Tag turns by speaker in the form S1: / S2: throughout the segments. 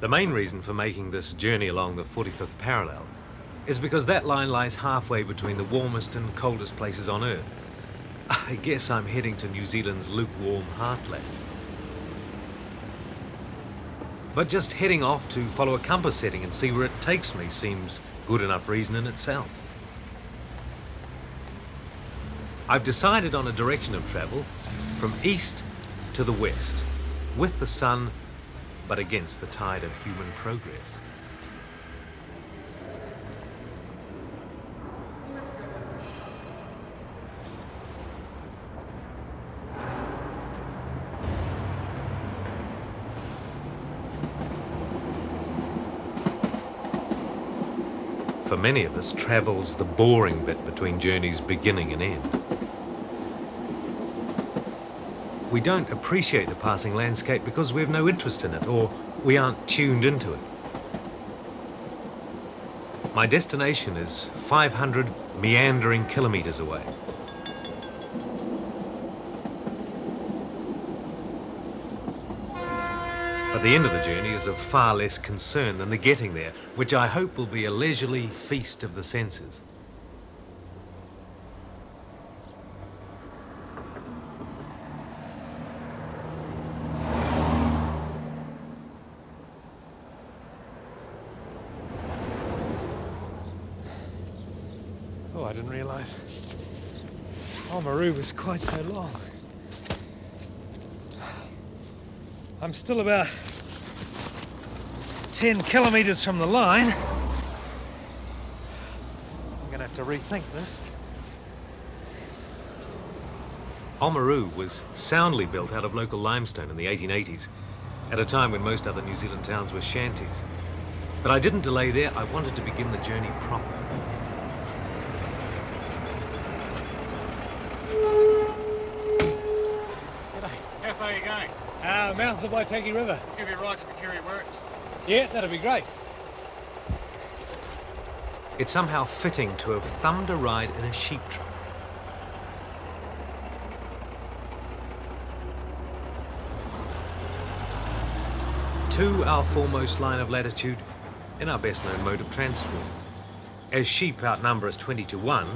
S1: The main reason for making this journey along the 45th parallel is because that line lies halfway between the warmest and coldest places on Earth. I guess I'm heading to New Zealand's lukewarm heartland. But just heading off to follow a compass setting and see where it takes me seems good enough reason in itself. I've decided on a direction of travel from east to the west, with the sun, but against the tide of human progress. For many of us, travel's the boring bit between journeys beginning and end. We don't appreciate the passing landscape because we have no interest in it, or we aren't tuned into it. My destination is 500 meandering kilometers away. But the end of the journey is of far less concern than the getting there, which I hope will be a leisurely feast of the senses.
S2: Oh, I didn't realise Oamaru was quite so long. I'm still about 10 kilometres from the line. I'm going to have to rethink this.
S1: Oamaru was soundly built out of local limestone in the 1880s, at a time when most other New Zealand towns were shanties. But I didn't delay there. I wanted to begin the journey proper.
S3: How far are you going?
S2: Mouth of the Waitaki River.
S3: Give you a ride to Picuri Works.
S2: Yeah, that'd be great.
S1: It's somehow fitting to have thumbed a ride in a sheep truck. To our foremost line of latitude in our best-known mode of transport. As sheep outnumber us 20 to 1,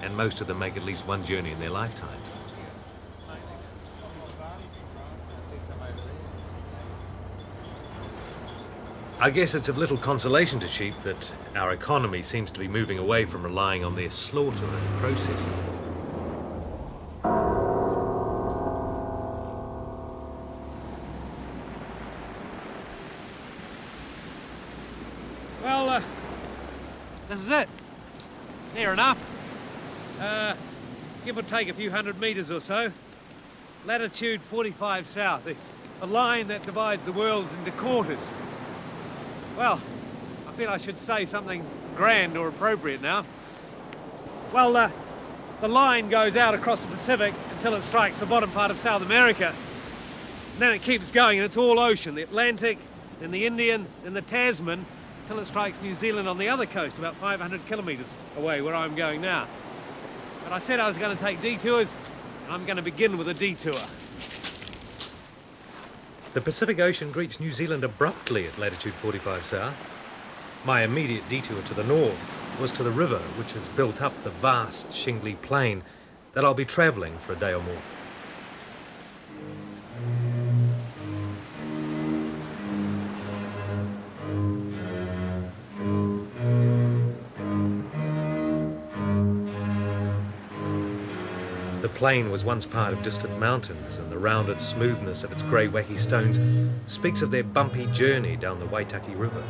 S1: and most of them make at least one journey in their lifetimes. I guess it's of little consolation to sheep that our economy seems to be moving away from relying on their slaughter and processing.
S2: Well, this is it. Near enough. Give or take a few hundred metres or so. Latitude 45 South, the line that divides the world into quarters. Well, I feel I should say something grand or appropriate now. Well, the line goes out across the Pacific until it strikes the bottom part of South America. And then it keeps going, and it's all ocean. The Atlantic, then the Indian, then the Tasman, until it strikes New Zealand on the other coast, about 500 kilometres away, where I'm going now. But I said I was going to take detours, and I'm going to begin with a detour.
S1: The Pacific Ocean greets New Zealand abruptly at latitude 45 South. My immediate detour to the north was to the river, which has built up the vast shingly plain that I'll be travelling for a day or more. The plain was once part of distant mountains, and the rounded smoothness of its grey wacky stones speaks of their bumpy journey down the Waitaki River.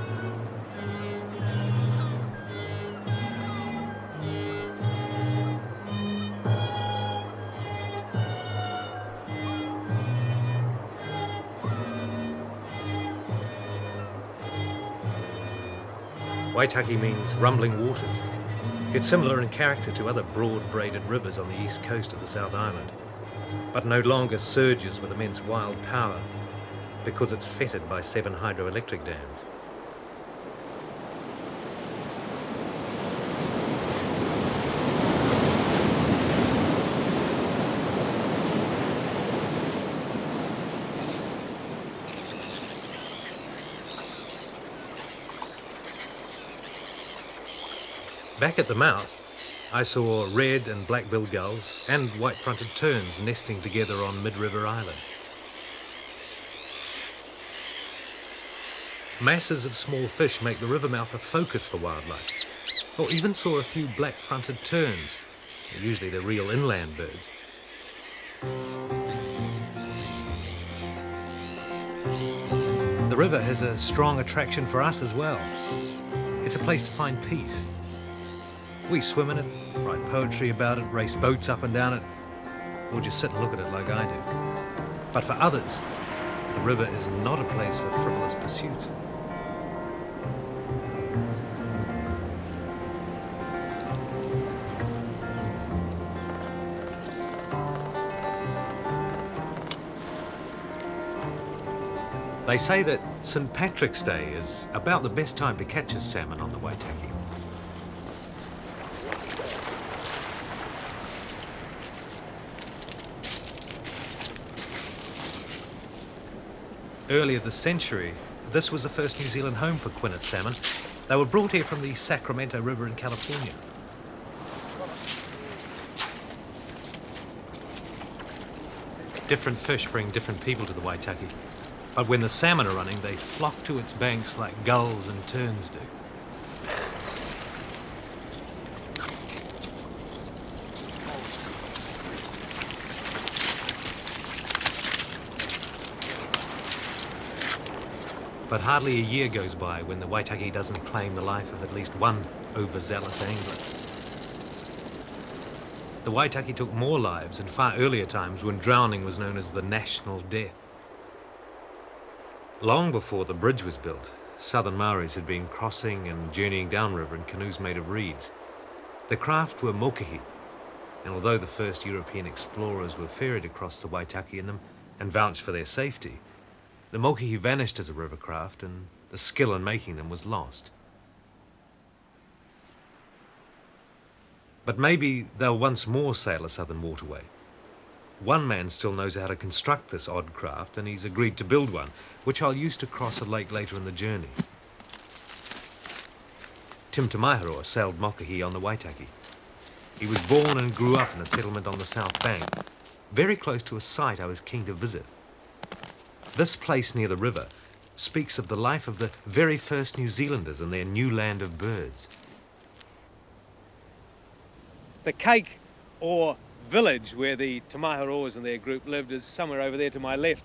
S1: Waitaki means rumbling waters. It's similar in character to other broad-braided rivers on the east coast of the South Island, but no longer surges with immense wild power because it's fettered by 7 hydroelectric dams. Back at the mouth, I saw red and black-billed gulls and white-fronted terns nesting together on mid-river islands. Masses of small fish make the river mouth a focus for wildlife. Or even saw a few black-fronted terns. Usually they're real inland birds. The river has a strong attraction for us as well. It's a place to find peace. We swim in it, write poetry about it, race boats up and down it, or just sit and look at it like I do. But for others, the river is not a place for frivolous pursuits. They say that St. Patrick's Day is about the best time to catch a salmon on the Waitaki. Earlier this century, this was the first New Zealand home for quinnet salmon. They were brought here from the Sacramento River in California. Different fish bring different people to the Waitaki. But when the salmon are running, they flock to its banks like gulls and terns do. But hardly a year goes by when the Waitaki doesn't claim the life of at least one overzealous angler. The Waitaki took more lives in far earlier times when drowning was known as the national death. Long before the bridge was built, southern Maoris had been crossing and journeying downriver in canoes made of reeds. The craft were mokihi, and although the first European explorers were ferried across the Waitaki in them and vouched for their safety, the mokihi vanished as a river craft and the skill in making them was lost. But maybe they'll once more sail a southern waterway. One man still knows how to construct this odd craft, and he's agreed to build one, which I'll use to cross a lake later in the journey. Tim Tamahiroa sailed mokihi on the Waitaki. He was born and grew up in a settlement on the south bank, very close to a site I was keen to visit. This place near the river speaks of the life of the very first New Zealanders in their new land of birds.
S2: The cake or village where the Tamahiroas and their group lived is somewhere over there to my left.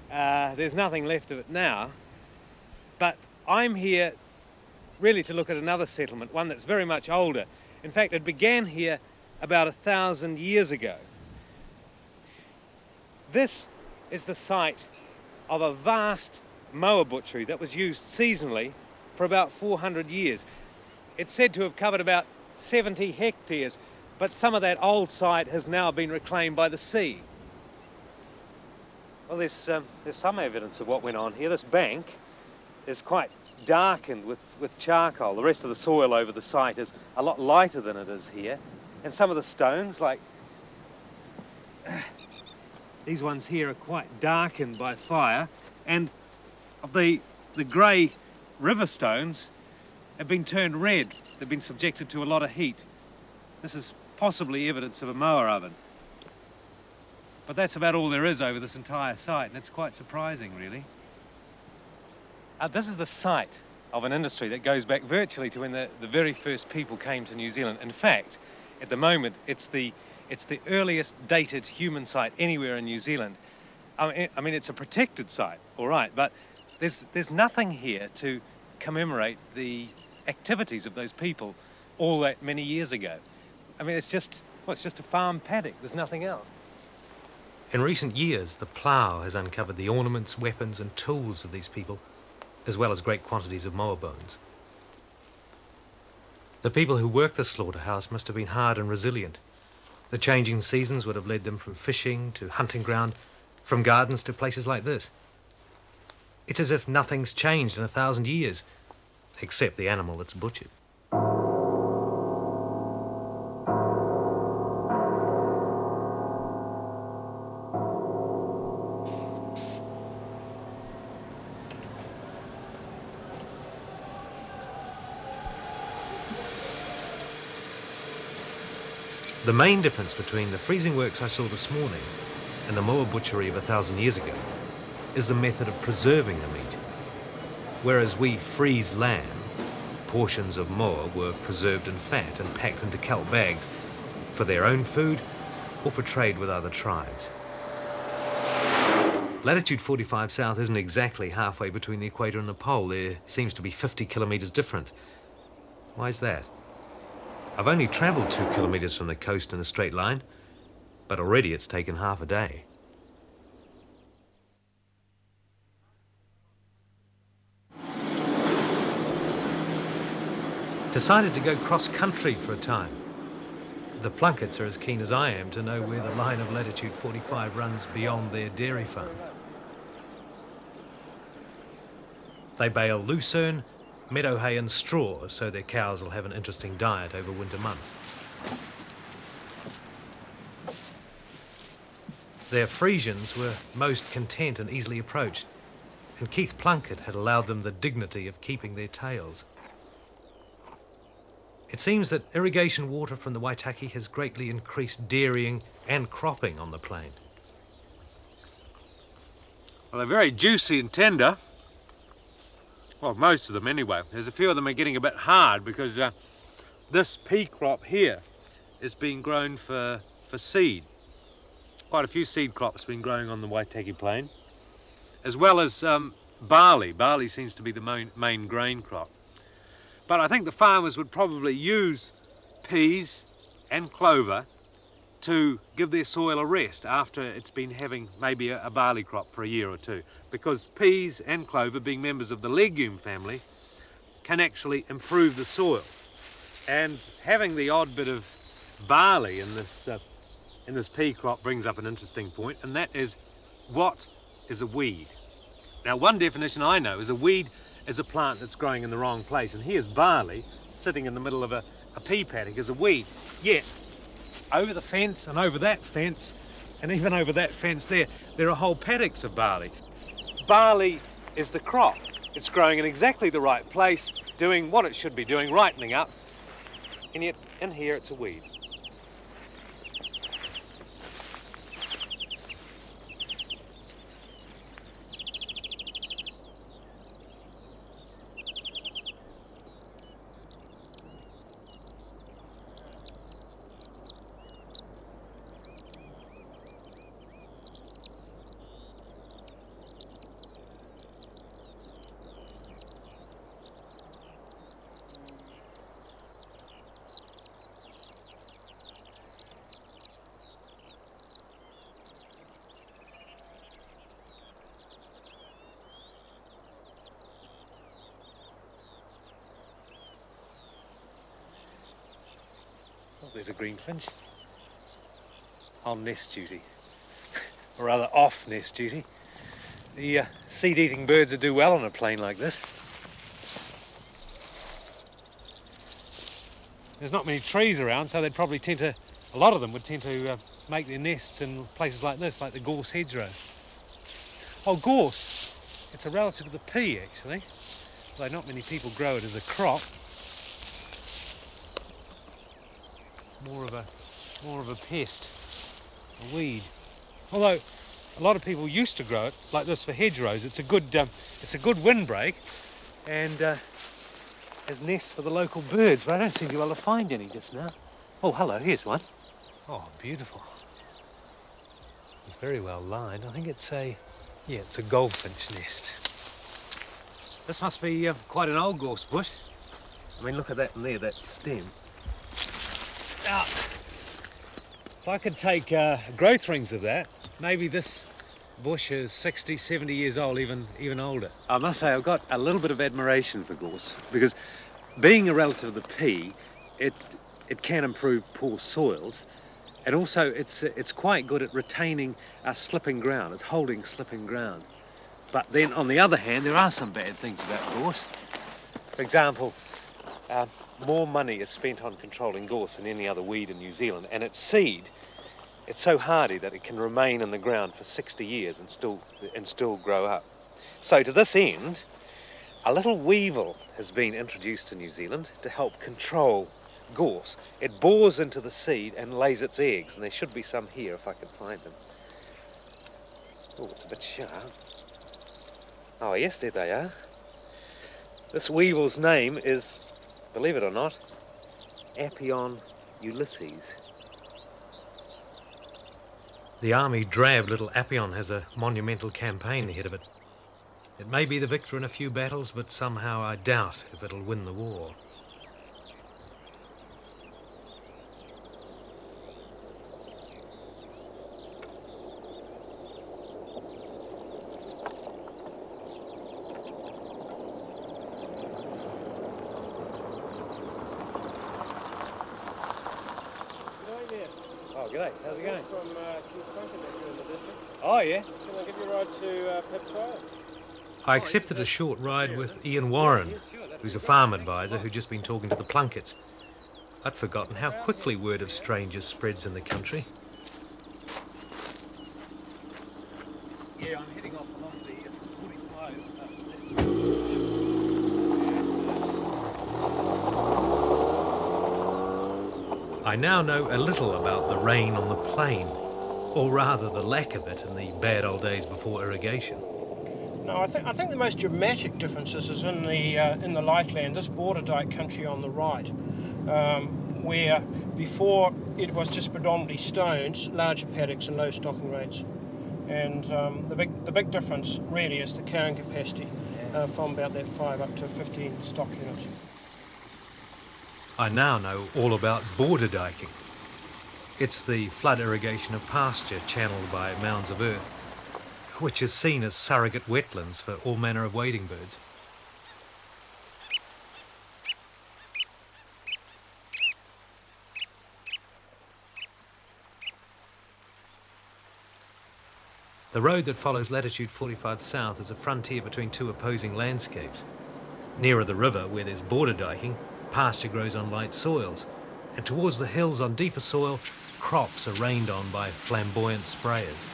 S2: There's nothing left of it now, but I'm here really to look at another settlement, one that's very much older. In fact, it began here about 1,000 years ago. This is the site of a vast moa butchery that was used seasonally for about 400 years. It's said to have covered about 70 hectares, but some of that old site has now been reclaimed by the sea. Well, there's some evidence of what went on here. This bank is quite darkened with charcoal. The rest of the soil over the site is a lot lighter than it is here. And some of the stones, like these ones here, are quite darkened by fire. And of the grey river stones have been turned red. They've been subjected to a lot of heat. This is possibly evidence of a moa oven. But that's about all there is over this entire site, and it's quite surprising, really. This is the site of an industry that goes back virtually to when the very first people came to New Zealand. In fact, at the moment, it's the earliest dated human site anywhere in New Zealand. I mean, it's a protected site, all right, but there's nothing here to commemorate the activities of those people all that many years ago. I mean, it's just a farm paddock. There's nothing else.
S1: In recent years, the plough has uncovered the ornaments, weapons and tools of these people, as well as great quantities of moa bones. The people who worked the slaughterhouse must have been hard and resilient. The changing seasons would have led them from fishing to hunting ground, from gardens to places like this. It's as if nothing's changed in 1,000 years, except the animal that's butchered. The main difference between the freezing works I saw this morning and the moa butchery of 1,000 years ago is the method of preserving the meat. Whereas we freeze lamb, portions of moa were preserved in fat and packed into kelp bags for their own food or for trade with other tribes. Latitude 45 South isn't exactly halfway between the equator and the pole. There seems to be 50 kilometres different. Why is that? I've only travelled 2 kilometres from the coast in a straight line, but already it's taken half a day. Decided to go cross-country for a time. The Plunketts are as keen as I am to know where the line of Latitude 45 runs beyond their dairy farm. They bale lucerne, meadow hay and straw so their cows will have an interesting diet over winter months. Their Frisians were most content and easily approached, and Keith Plunkett had allowed them the dignity of keeping their tails. It seems that irrigation water from the Waitaki has greatly increased dairying and cropping on the plain.
S2: Well, they're very juicy and tender. Well, most of them anyway. There's a few of them are getting a bit hard because this pea crop here is being grown for seed. Quite a few seed crops been growing on the Waitaki plain, as well as barley. Barley seems to be the main grain crop. But I think the farmers would probably use peas and clover to give their soil a rest after it's been having maybe a barley crop for a year or two, because peas and clover, being members of the legume family, can actually improve the soil. And having the odd bit of barley in this pea crop brings up an interesting point, and that is, what is a weed? Now, one definition I know is a weed is a plant that's growing in the wrong place, and here's barley sitting in the middle of a pea paddock as a weed. Yet, over the fence and over that fence, and even over that fence there are whole paddocks of barley. Barley is the crop. It's growing in exactly the right place, doing what it should be doing, ripening up, and yet in here it's a weed. Oh, there's a greenfinch. On nest duty, or rather off nest duty. The seed-eating birds would do well on a plain like this. There's not many trees around, so they'd probably a lot of them would tend to make their nests in places like this, like the gorse hedgerow. Oh, gorse. It's a relative of the pea, actually, though not many people grow it as a crop. More of a pest, a weed. Although a lot of people used to grow it like this for hedgerows. It's a good windbreak, and as nests for the local birds. But I don't seem to be able to find any just now. Oh, hello, here's one. Oh, beautiful. It's very well lined. I think it's a goldfinch nest. This must be quite an old gorse bush. I mean, look at that in there, that stem. Now, if I could take growth rings of that, maybe this bush is 60, 70 years old, even older. I must say I've got a little bit of admiration for gorse, because being a relative of the pea, it can improve poor soils, and also it's quite good at retaining slipping ground, it's holding slipping ground. But then on the other hand, there are some bad things about gorse. For example, more money is spent on controlling gorse than any other weed in New Zealand, and its seed, it's so hardy that it can remain in the ground for 60 years and still grow up. So to this end, a little weevil has been introduced to New Zealand to help control
S1: gorse. It bores into the seed and lays its eggs, and there should be some here if I can find them. Oh, it's a bit sharp. Oh, yes, there they are. This weevil's name is, believe it or not, Apion Ulysses. The army-drab little Apion has a monumental campaign ahead of it. It may be the victor in a few battles, but somehow I doubt if it'll win the war. Oh, g'day. How's it going?
S4: From in the district.
S1: Oh, yeah?
S4: Can I give you a ride to Pip Trail?
S1: I accepted a short ride with Ian Warren, who's a farm advisor who'd just been talking to the Plunketts. I'd forgotten how quickly word of strangers spreads in the country.
S2: Yeah, I'm heading off along the 45.
S1: I now know a little about the rain on the plain, or rather the lack of it in the bad old days before irrigation.
S4: No, I think the most dramatic differences is in the lifeland, this border dike country on the right, where before it was just predominantly stones, larger paddocks and low stocking rates. And the big difference really is the carrying capacity from about that 5 up to 15 stock units.
S1: I now know all about border diking. It's the flood irrigation of pasture channeled by mounds of earth, which is seen as surrogate wetlands for all manner of wading birds. The road that follows Latitude 45 South is a frontier between two opposing landscapes. Nearer the river, where there's border diking, pasture grows on light soils, and towards the hills on deeper soil, crops are rained on by flamboyant sprayers.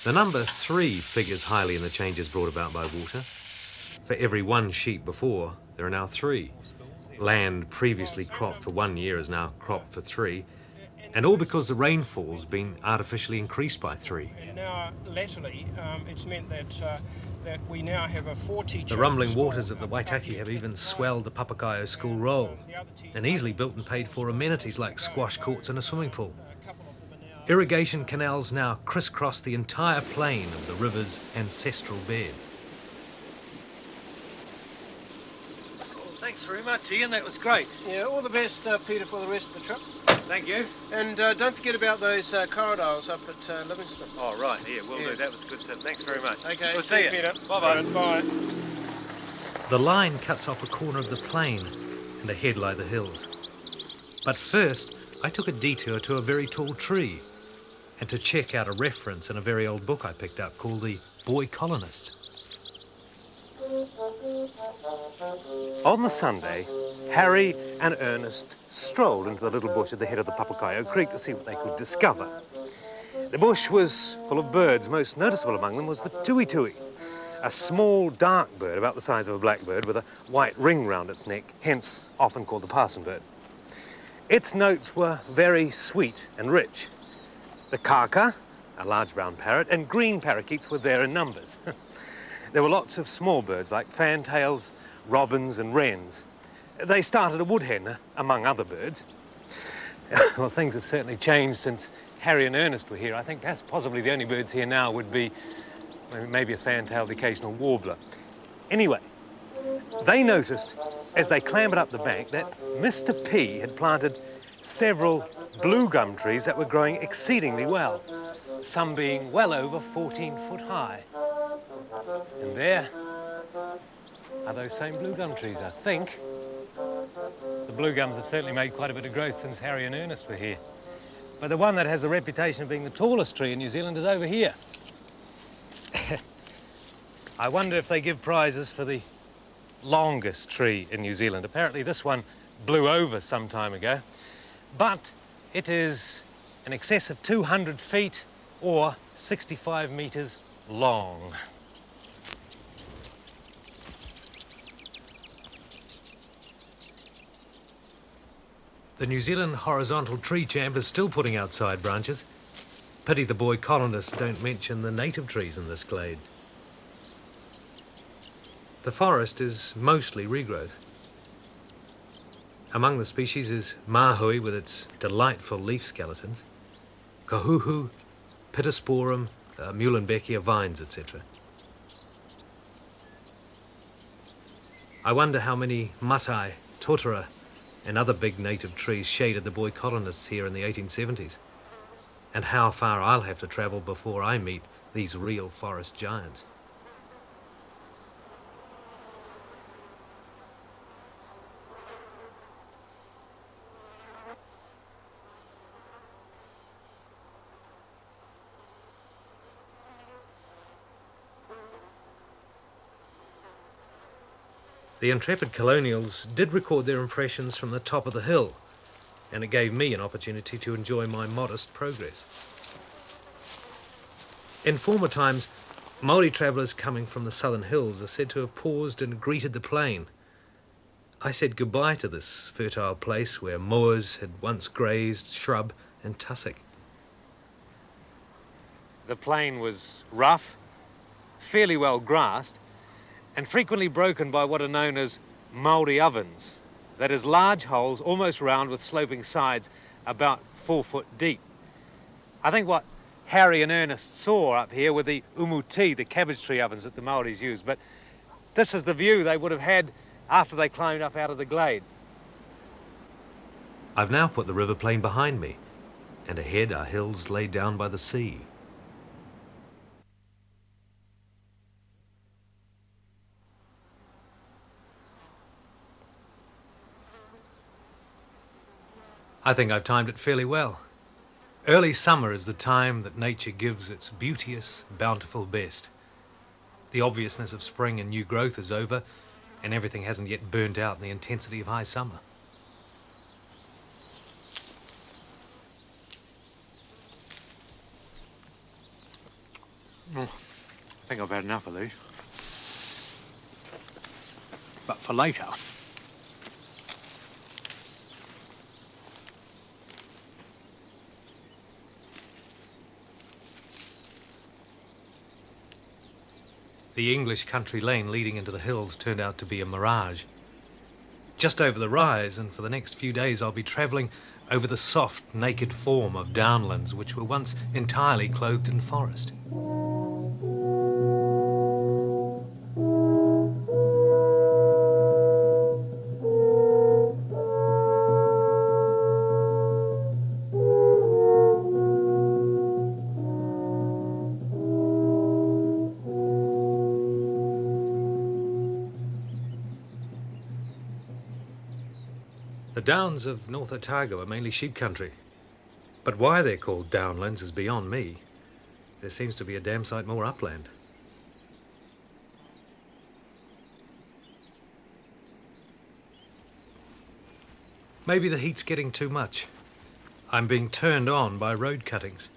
S1: The number 3 figures highly in the changes brought about by water. For every 1 sheep before, there are now 3. Land previously cropped for 1 year is now cropped for 3, and all because the rainfall's been artificially increased by 3.
S4: And now, latterly, it's meant that we now have a 4-teacher...
S1: The rumbling waters of the Waitaki have even swelled the Papagayo school roll, and easily built and paid for amenities like squash courts and a swimming pool. Irrigation canals now crisscross the entire plain of the river's ancestral bed. Thanks very much, Ian. That was great.
S4: Yeah, all the best, Peter, for the rest of the trip.
S2: Thank you.
S4: And don't forget about those corridors up at Livingston.
S2: Oh, right. Yeah, will do. That was a good tip. Thanks very much.
S4: Okay,
S2: We'll see you.
S4: Peter.
S2: Bye-bye.
S4: Bye.
S1: The line cuts off a corner of the plain, and ahead lie the hills. But first, I took a detour to a very tall tree, and to check out a reference in a very old book I picked up called The Boy Colonist. On the Sunday, Harry and Ernest strolled into the little bush at the head of the Papagayo Creek to see what they could discover. The bush was full of birds. Most noticeable among them was the tui-tui, a small dark bird about the size of a blackbird with a white ring round its neck, hence often called the parson bird. Its notes were very sweet and rich. The kaka, a large brown parrot, and green parakeets were there in numbers. There were lots of small birds like fantails, robins and wrens. They started a woodhen, among other birds. Well, things have certainly changed since Harry and Ernest were here. I think that's possibly the only birds here now would be maybe a fan-tailed occasional warbler. Anyway, they noticed as they clambered up the bank that Mr. P had planted several blue gum trees that were growing exceedingly well, some being well over 14 foot high. And there are those same blue gum trees, I think. The blue gums have certainly made quite a bit of growth since Harry and Ernest were here. But the one that has the reputation of being the tallest tree in New Zealand is over here. I wonder if they give prizes for the longest tree in New Zealand. Apparently this one blew over some time ago, but it is in excess of 200 feet or 65 metres long. The New Zealand horizontal tree champ is still putting out side branches. Pity the boy colonists don't mention the native trees in this glade. The forest is mostly regrowth. Among the species is mahui with its delightful leaf skeletons, kahuhu, pittosporum, muhlenbeckia vines, etc. I wonder how many matai, totara, and other big native trees shaded the boy colonists here in the 1870s, and how far I'll have to travel before I meet these real forest giants. The intrepid colonials did record their impressions from the top of the hill, and it gave me an opportunity to enjoy my modest progress. In former times, Maori travellers coming from the southern hills are said to have paused and greeted the plain. I said goodbye to this fertile place where moas had once grazed shrub and tussock. The plain was rough, fairly well grassed, and frequently broken by what are known as Māori ovens. That is, large holes, almost round, with sloping sides, about 4 foot deep. I think what Harry and Ernest saw up here were the umuti, the cabbage tree ovens that the Māoris used, but this is the view they would have had after they climbed up out of the glade. I've now put the river plain behind me, and ahead are hills laid down by the sea. I think I've timed it fairly well. Early summer is the time that nature gives its beauteous, bountiful best. The obviousness of spring and new growth is over, and everything hasn't yet burnt out in the intensity of high summer. I think I've had enough of these. But for later. The English country lane leading into the hills turned out to be a mirage. Just over the rise, and for the next few days I'll be travelling over the soft, naked form of downlands which were once entirely clothed in forest. The downs of North Otago are mainly sheep country, but why they're called downlands is beyond me. There seems to be a damn sight more upland. Maybe the heat's getting too much. I'm being turned on by road cuttings.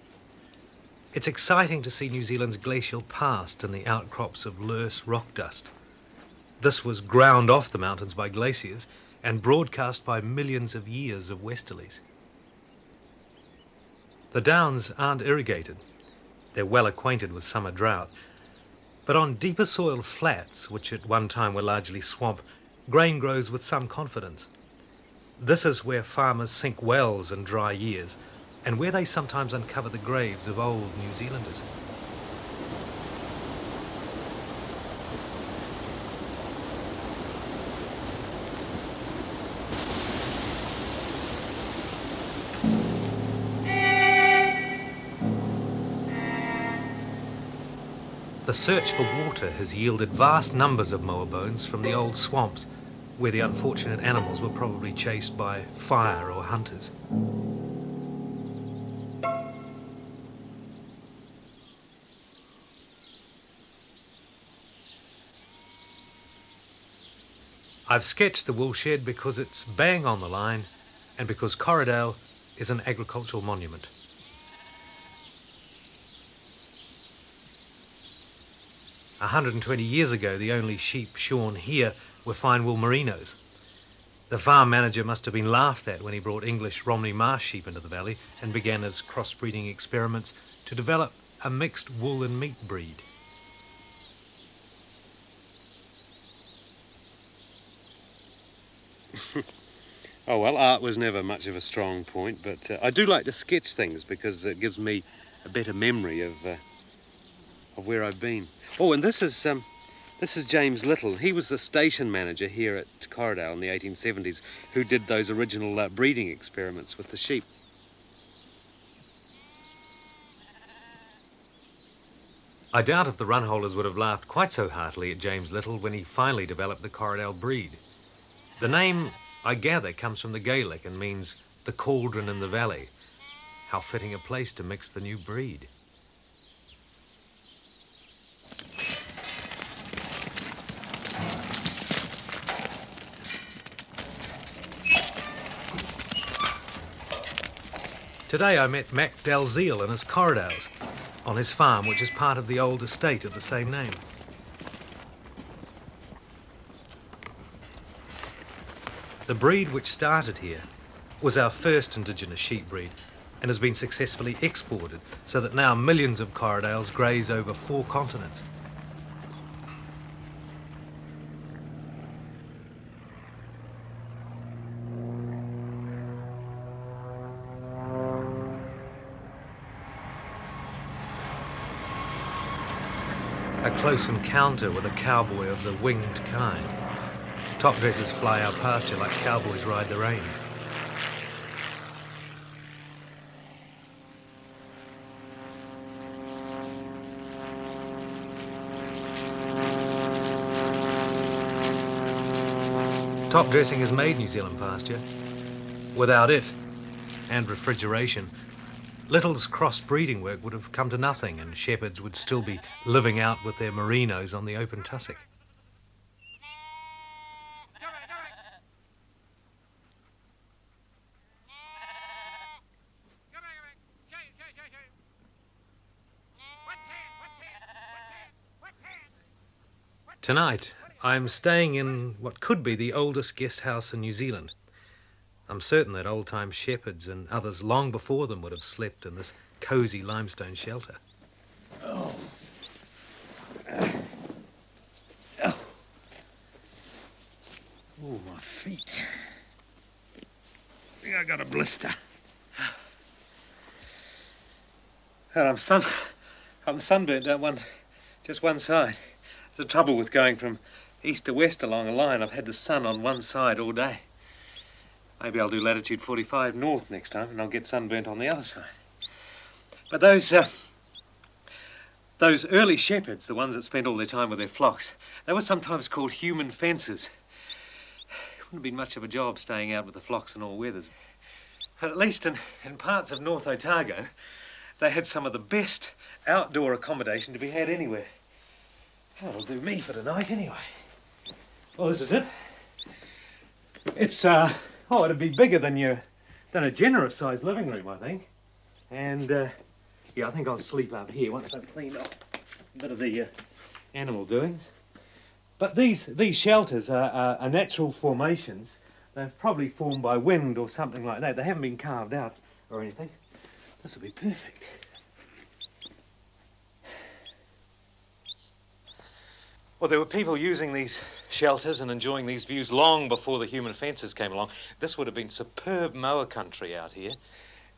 S1: It's exciting to see New Zealand's glacial past and the outcrops of loess rock dust. This was ground off the mountains by glaciers and broadcast by millions of years of westerlies. The downs aren't irrigated. They're well acquainted with summer drought. But on deeper soil flats, which at one time were largely swamp, grain grows with some confidence. This is where farmers sink wells in dry years, and where they sometimes uncover the graves of old New Zealanders. The search for water has yielded vast numbers of moa bones from the old swamps, where the unfortunate animals were probably chased by fire or hunters. I've sketched the woolshed because it's bang on the line and because Corriedale is an agricultural monument. A 120 years ago, the only sheep shorn here were fine wool merinos. The farm manager must have been laughed at when he brought English Romney Marsh sheep into the valley and began his crossbreeding experiments to develop a mixed wool and meat breed.
S5: Oh well, art was never much of a strong point, but I do like to sketch things because it gives me a better memory of where I've been. Oh, and this is James Little. He was the station manager here at Corriedale in the 1870s who did those original breeding experiments with the sheep.
S1: I doubt if the run-holders would have laughed quite so heartily at James Little when he finally developed the Corriedale breed. The name, I gather, comes from the Gaelic and means the cauldron in the valley. How fitting a place to mix the new breed. Today I met Mac Dalziel and his Corriedales on his farm, which is part of the old estate of the same name. The breed which started here was our first indigenous sheep breed and has been successfully exported so that now millions of Corriedales graze over 4 continents. A close encounter with a cowboy of the winged kind. Top dressers fly our pasture like cowboys ride the range. Top dressing has made New Zealand pasture. Without it, and refrigeration, Little's cross-breeding work would have come to nothing and shepherds would still be living out with their merinos on the open tussock. Tonight, I'm staying in what could be the oldest guest house in New Zealand. I'm certain that old-time shepherds and others long before them would have slept in this cosy limestone shelter.
S5: Oh, my feet. I think I got a blister.
S2: And I'm sunburnt down just one side. It's the trouble with going from east to west along a line. I've had the sun on one side all day. Maybe I'll do Latitude 45 north next time and I'll get sunburnt on the other side. But those early shepherds, the ones that spent all their time with their flocks, they were sometimes called human fencers. It wouldn't have been much of a job staying out with the flocks in all weathers. But at least in parts of North Otago, they had some of the best outdoor accommodation to be had anywhere. That'll do me for tonight anyway. Well, this is it. It's, it'd be bigger than a generous-sized living room, I think. And, I think I'll sleep up here once I've cleaned up a bit of the animal doings. But these shelters are natural formations. They've probably formed by wind or something like that. They haven't been carved out or anything. This will be perfect. Well, there were people using these shelters and enjoying these views long before the human fences came along. This would have been superb moa country out here,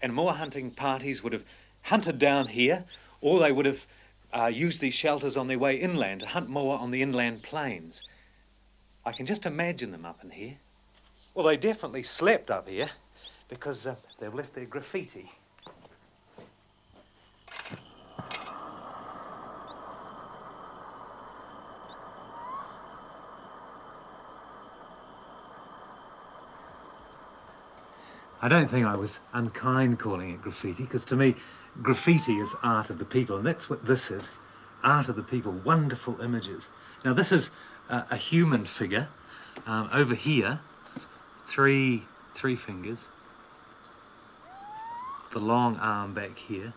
S2: and moa hunting parties would have hunted down here, or they would have used these shelters on their way inland to hunt moa on the inland plains. I can just imagine them up in here. Well, they definitely slept up here because they've left their graffiti. I don't think I was unkind calling it graffiti, because to me, graffiti is art of the people, and that's what this is. Art of the people, wonderful images. Now, this is a human figure,
S1: Over here, three fingers, the long arm back here,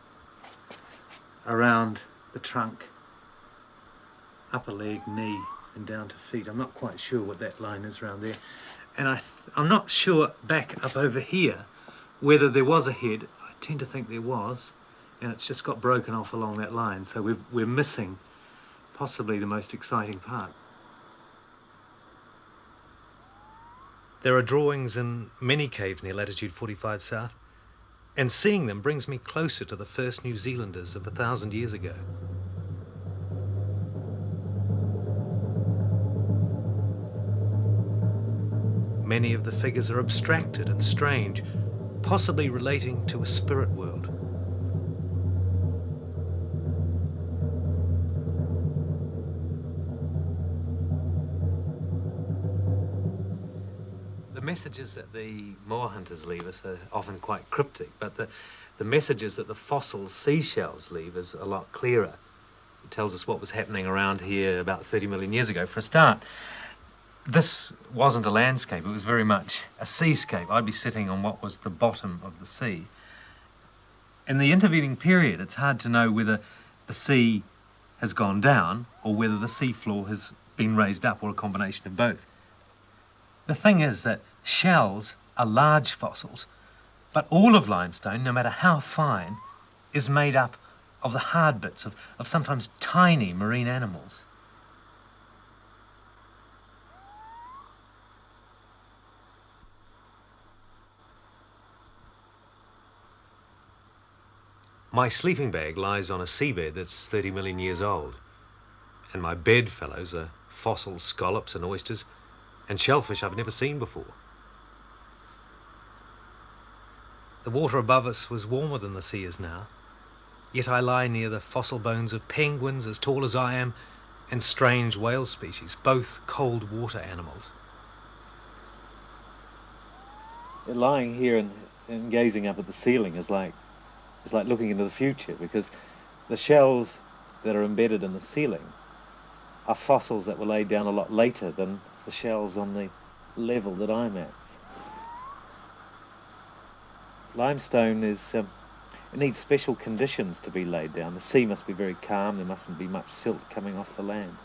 S1: around the trunk, upper leg, knee, and down to feet. I'm not quite sure what that line is around there. And I'm not sure back up over here whether there was a head. I tend to think there was, and it's just got broken off along that line. So we're missing possibly the most exciting part. There are drawings in many caves near Latitude 45 South, and seeing them brings me closer to the first New Zealanders of 1,000 years ago. Many of the figures are abstracted and strange, possibly relating to a spirit world. The messages that the moor hunters leave us are often quite cryptic, but the messages that the fossil seashells leave is a lot clearer. It tells us what was happening around here about 30 million years ago. For a start, this wasn't a landscape, it was very much a seascape. I'd be sitting on what was the bottom of the sea. In the intervening period, it's hard to know whether the sea has gone down or whether the seafloor has been raised up, or a combination of both. The thing is that shells are large fossils, but all of limestone, no matter how fine, is made up of the hard bits of sometimes tiny marine animals. My sleeping bag lies on a seabed that's 30 million years old, and my bedfellows are fossil scallops and oysters and shellfish I've never seen before. The water above us was warmer than the sea is now, yet I lie near the fossil bones of penguins as tall as I am and strange whale species, both cold water animals. Lying here and gazing up at the ceiling is like looking into the future, because the shells that are embedded in the ceiling are fossils that were laid down a lot later than the shells on the level that I'm at. Limestone it needs special conditions to be laid down. The sea must be very calm, there mustn't be much silt coming off the land.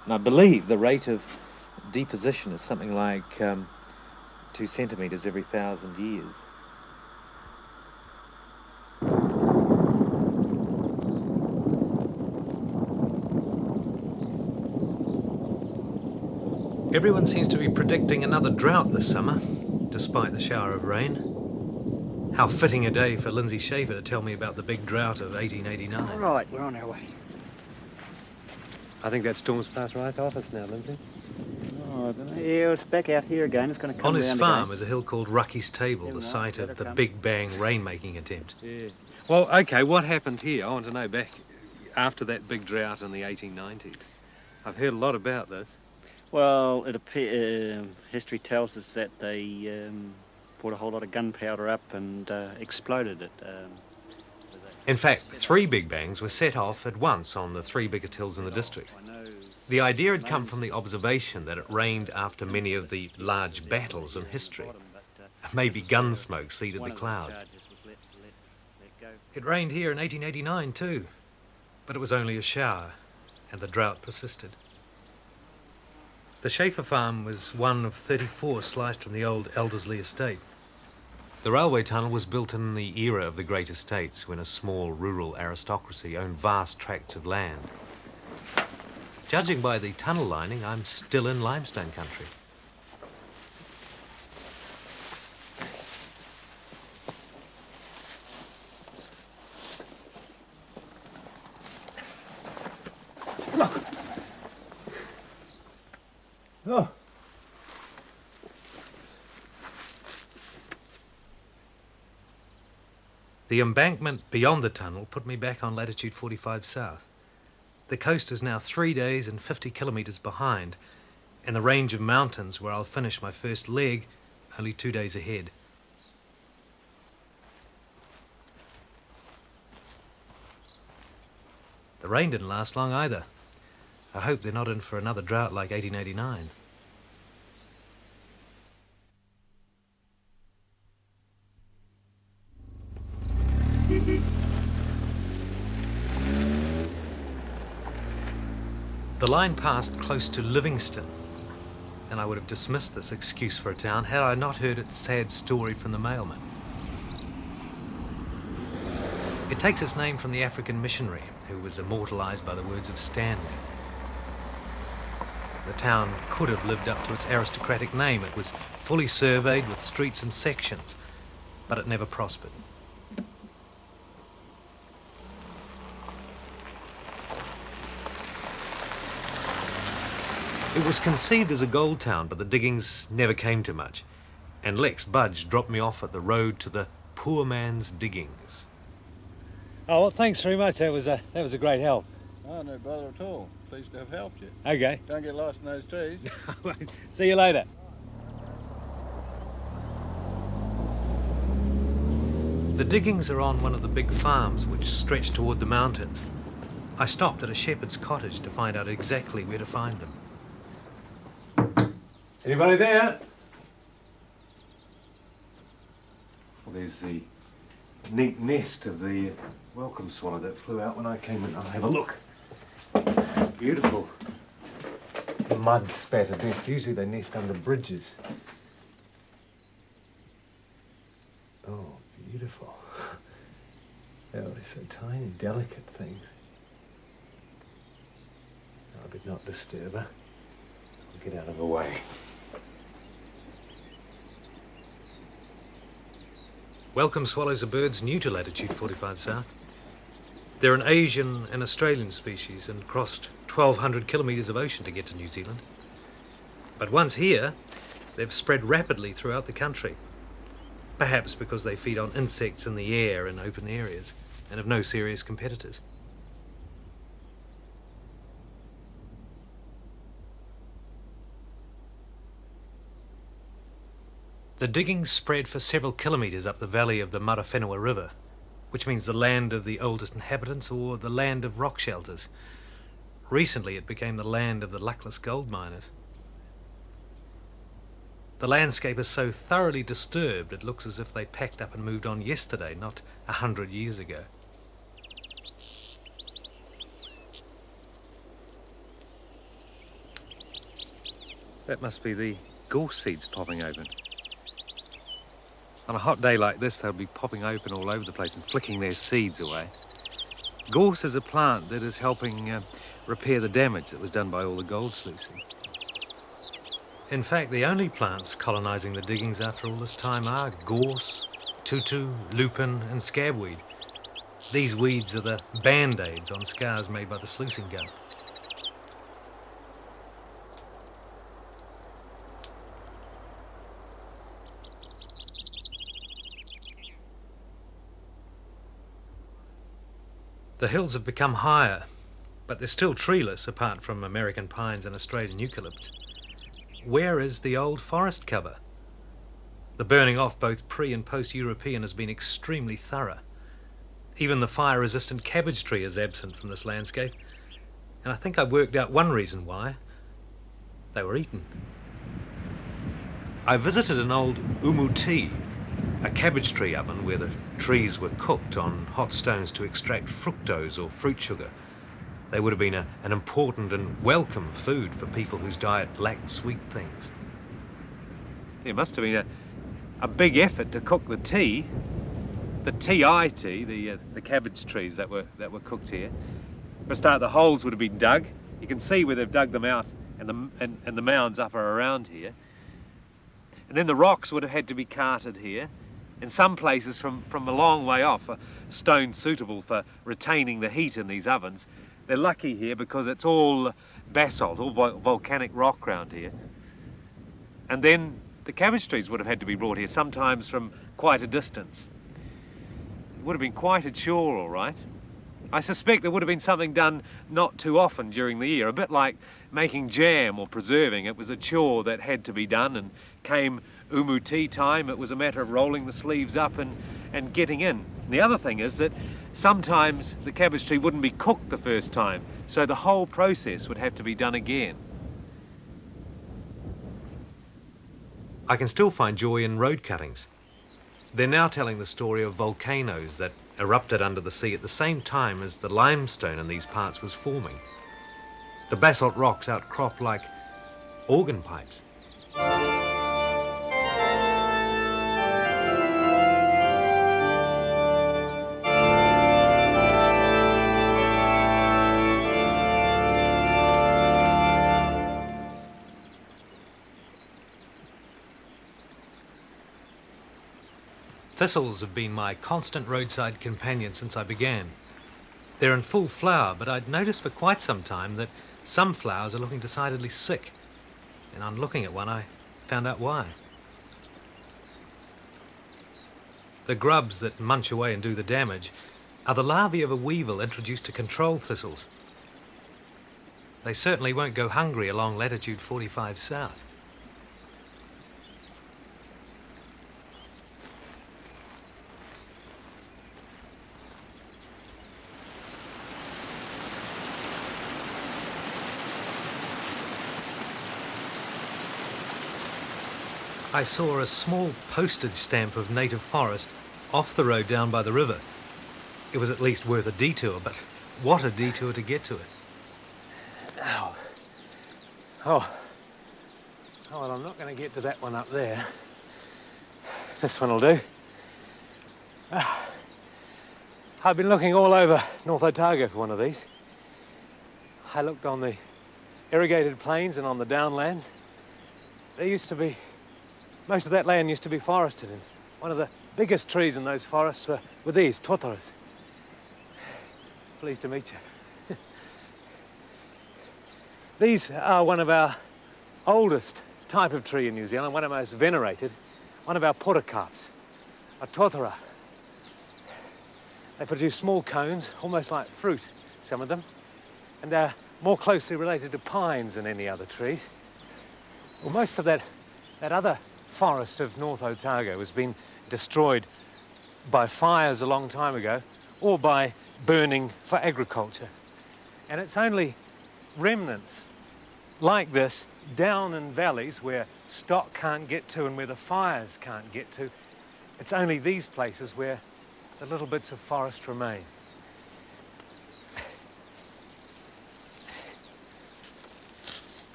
S1: And I believe the rate of deposition is something like 2 centimetres every 1,000 years. Everyone seems to be predicting another drought this summer, despite the shower of rain. How fitting a day for Lindsay Schaefer to tell me about the Big Drought of 1889.
S6: All right, we're on our way.
S5: I think that storm's passed right off us now, Lindsay.
S6: Oh, yeah, it's back out here again. It's going to come
S1: On his
S6: round
S1: farm
S6: again.
S1: is a hill called Rucky's Table, the site of the Big Bang rain-making attempt.
S5: Yeah. Well, okay, what happened here? I want to know back after that big drought in the 1890s. I've heard a lot about this.
S6: Well, history tells us that they poured a whole lot of gunpowder up and exploded it.
S1: In fact, 3 Big Bangs were set off at once on the 3 biggest hills in the district. The idea had come from the observation that it rained after many of the large battles in history. Maybe gun smoke seeded the clouds. It rained here in 1889 too, but it was only a shower, and the drought persisted. The Schaefer farm was one of 34 sliced from the old Eldersley estate. The railway tunnel was built in the era of the great estates, when a small rural aristocracy owned vast tracts of land. Judging by the tunnel lining, I'm still in limestone country.
S4: Oh.
S1: The embankment beyond the tunnel put me back on Latitude 45 South. The coast is now 3 days and 50 kilometres behind, and the range of mountains where I'll finish my first leg only 2 days ahead. The rain didn't last long either. I hope they're not in for another drought like 1889. The line passed close to Livingston, and I would have dismissed this excuse for a town had I not heard its sad story from the mailman. It takes its name from the African missionary who was immortalized by the words of Stanley. The town could have lived up to its aristocratic name. It was fully surveyed with streets and sections, but it never prospered. It was conceived as a gold town, but the diggings never came to much, and Lex Budge dropped me off at the road to the poor man's diggings.
S2: Oh, well, thanks very much. That was a great help.
S7: Oh, no bother at all. Pleased to have helped you.
S2: Okay.
S7: Don't get lost in those trees.
S2: See you later.
S1: The diggings are on one of the big farms which stretch toward the mountains. I stopped at a shepherd's cottage to find out exactly where to find them.
S2: Anybody there?
S5: Well, there's the neat nest of the welcome swallow that flew out when I came in. I'll have a look. Beautiful mud spattered nest. Usually they nest under bridges. Oh, beautiful. Oh, they're so tiny, delicate things. I better not disturb her. I'll get out of the way.
S1: Welcome swallows are birds new to Latitude 45 South. They're an Asian and Australian species and crossed 1,200 kilometres of ocean to get to New Zealand. But once here, they've spread rapidly throughout the country. Perhaps because they feed on insects in the air in open areas and have no serious competitors. The diggings spread for several kilometres up the valley of the Marawhenua River, which means the land of the oldest inhabitants or the land of rock shelters. Recently it became the land of the luckless gold miners. The landscape is so thoroughly disturbed it looks as if they packed up and moved on yesterday, not 100 years ago.
S2: That must be the gorse seeds popping open. On a hot day like this, they'll be popping open all over the place and flicking their seeds away. Gorse is a plant that is helping repair the damage that was done by all the gold sluicing.
S1: In fact, the only plants colonising the diggings after all this time are gorse, tutu, lupin and scabweed. These weeds are the band-aids on scars made by the sluicing gun. The hills have become higher, but they're still treeless apart from American pines and Australian eucalypts. Where is the old forest cover? The burning off, both pre- and post-European, has been extremely thorough. Even the fire-resistant cabbage tree is absent from this landscape, and I think I've worked out one reason why. They were eaten. I visited an old umuti, a cabbage tree oven where the trees were cooked on hot stones to extract fructose or fruit sugar. They would have been an important and welcome food for people whose diet lacked sweet things.
S2: It must have been a big effort to cook the tea, the the cabbage trees that were cooked here. For a start, the holes would have been dug. You can see where they've dug them out, and the mounds up are around here. And then the rocks would have had to be carted here. In some places from a long way off, a stone suitable for retaining the heat in these ovens. They're lucky here because it's all basalt, all volcanic rock around here. And then the cabbage trees would have had to be brought here, sometimes from quite a distance. It would have been quite a chore, all right. I suspect there would have been something done not too often during the year, a bit like making jam or preserving. It was a chore that had to be done, and came umuti time, it was a matter of rolling the sleeves up and getting in. And the other thing is that sometimes the cabbage tree wouldn't be cooked the first time, so the whole process would have to be done again.
S1: I can still find joy in road cuttings. They're now telling the story of volcanoes that erupted under the sea at the same time as the limestone in these parts was forming. The basalt rocks outcrop like organ pipes. Thistles have been my constant roadside companion since I began. They're in full flower, but I'd noticed for quite some time that some flowers are looking decidedly sick. And on looking at one, I found out why. The grubs that munch away and do the damage are the larvae of a weevil introduced to control thistles. They certainly won't go hungry along latitude 45 south. I saw a small postage stamp of native forest off the road down by the river. It was at least worth a detour, but what a detour to get to it. Ow. Oh, well, I'm not going to get to that one up there. This one will do. I've been looking all over North Otago for one of these. I looked on the irrigated plains and on the downlands. There used to be Most of that land used to be forested, and one of the biggest trees in those forests were these, detours. Pleased to meet you. These are one of our oldest type of tree in New Zealand, one of our most venerated, one of our potocarps, a totora. They produce small cones, almost like fruit, some of them, and they're more closely related to pines than any other trees. Well, most of that other forest of North Otago has been destroyed by fires a long time ago or by burning for agriculture. And it's only remnants like this down in valleys where stock can't get to and where the fires can't get to. It's only these places where the little bits of forest remain.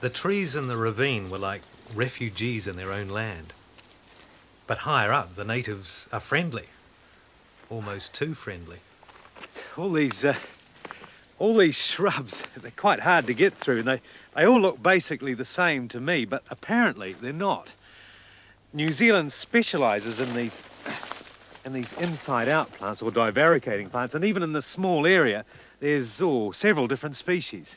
S1: The trees in the ravine were like refugees in their own land. But higher up, the natives are friendly, almost too friendly.
S2: All these shrubs, they're quite hard to get through, and they all look basically the same to me, but apparently they're not. New Zealand specialises in these inside-out plants, or divaricating plants, and even in this small area, there's several different species.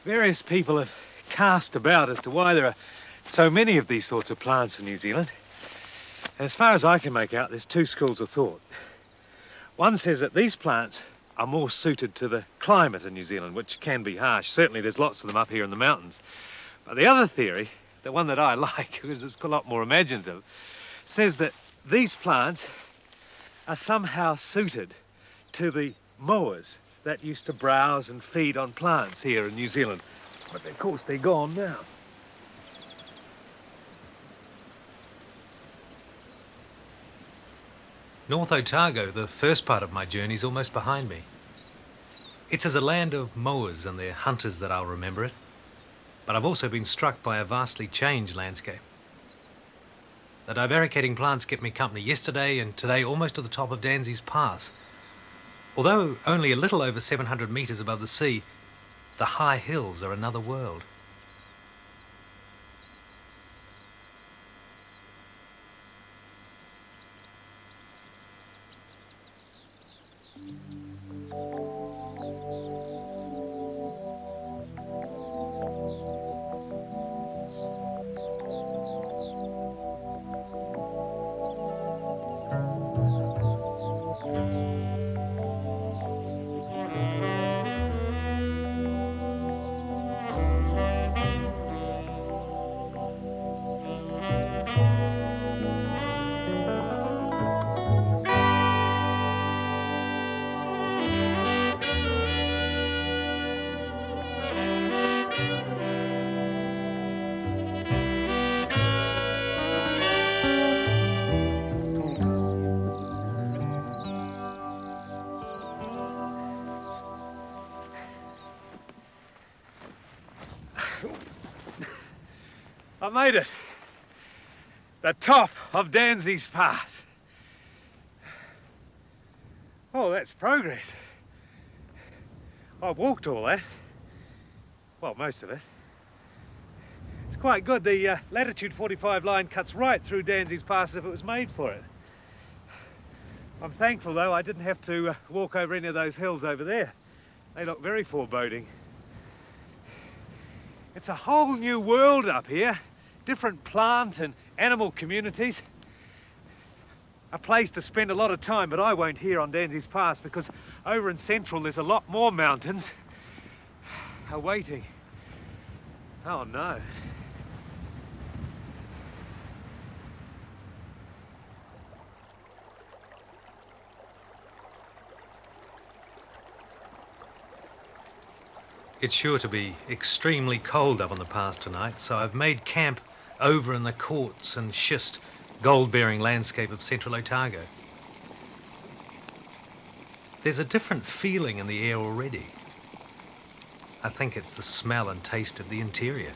S2: Various people have cast about as to why there are so many of these sorts of plants in New Zealand. And as far as I can make out, there's two schools of thought. One says that these plants are more suited to the climate in New Zealand, which can be harsh. Certainly there's lots of them up here in the mountains. But the other theory, the one that I like, because it's a lot more imaginative, says that these plants are somehow suited to the moas that used to browse and feed on plants here in New Zealand. But of course they're gone now.
S1: North Otago, the first part of my journey, is almost behind me. It's as a land of mowers and their hunters that I'll remember it. But I've also been struck by a vastly changed landscape. The divaricating plants kept me company yesterday and today almost to the top of Danzi's Pass. Although only a little over 700 metres above the sea, the high hills are another world.
S2: I made it. The top of Danzy's Pass. Oh, that's progress. I walked all that. Well, most of it. It's quite good. The Latitude 45 line cuts right through Danzy's Pass as if it was made for it. I'm thankful, though, I didn't have to walk over any of those hills over there. They look very foreboding. It's a whole new world up here. Different plant and animal communities. A place to spend a lot of time, but I won't here on Danzy's Pass because over in Central there's a lot more mountains awaiting. Oh no.
S1: It's sure to be extremely cold up on the pass tonight, so I've made camp over in the quartz and schist gold-bearing landscape of central Otago. There's a different feeling in the air already. I think it's the smell and taste of the interior.